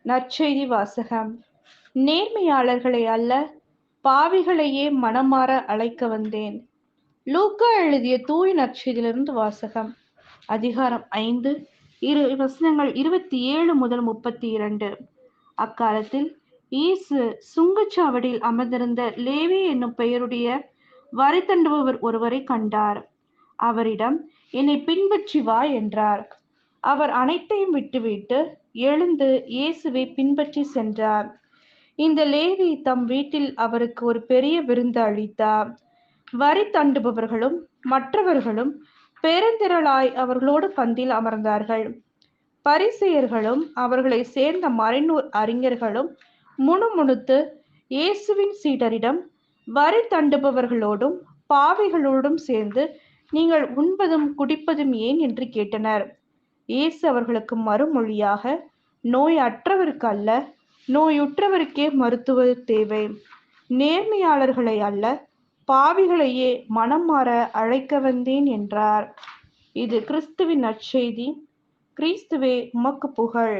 நற்செய்தி வாசகம். நேர்மையாளர்களை அல்ல, பாவிகளையே மனமாற அழைக்க வந்தேன். லூக்கா எழுதிய தூய நற்செய்தியிலிருந்து வாசகம். அதிகாரம் 5, வசனங்கள் 27 முதல் 32. அக்காலத்தில் இயேசு சுங்கச்சாவடியில் அமர்ந்திருந்த லேவி என்னும் பெயருடைய வரி தண்டுபவர் ஒருவரை கண்டார். அவரிடம், என்னை பின்பற்றி வா என்றார். அவர் அனைத்தையும் விட்டுவிட்டு எழுந்து இயேசுவை பின்பற்றி சென்றார். இந்த லேவி தம் வீட்டில் அவருக்கு ஒரு பெரிய விருந்து அளித்தார். வரி தண்டுபவர்களும் மற்றவர்களும் பெருந்திரளாய் அவர்களோடு பந்தியில் அமர்ந்தார்கள். பரிசேயர்களும் அவர்களை சேர்ந்த மறைநூல் அறிஞர்களும் முணுமுணுத்து இயேசுவின் சீடரிடம், வரி தண்டுபவர்களோடும் பாவிகளோடும் சேர்ந்து நீங்கள் உண்பதும் குடிப்பதும் ஏன் என்று கேட்டனர். இயேசு அவர்களுக்கு மறுமொழியாக, நோய் அற்றவருக்கு அல்ல, நோயுற்றவருக்கே மருத்துவர் தேவை. நேர்மையாளர்களை அல்ல, பாவிகளையே மனம் மாற அழைக்க வந்தேன் என்றார். இது கிறிஸ்துவின் நற்செய்தி. கிறிஸ்துவே உமக்கு புகழ்.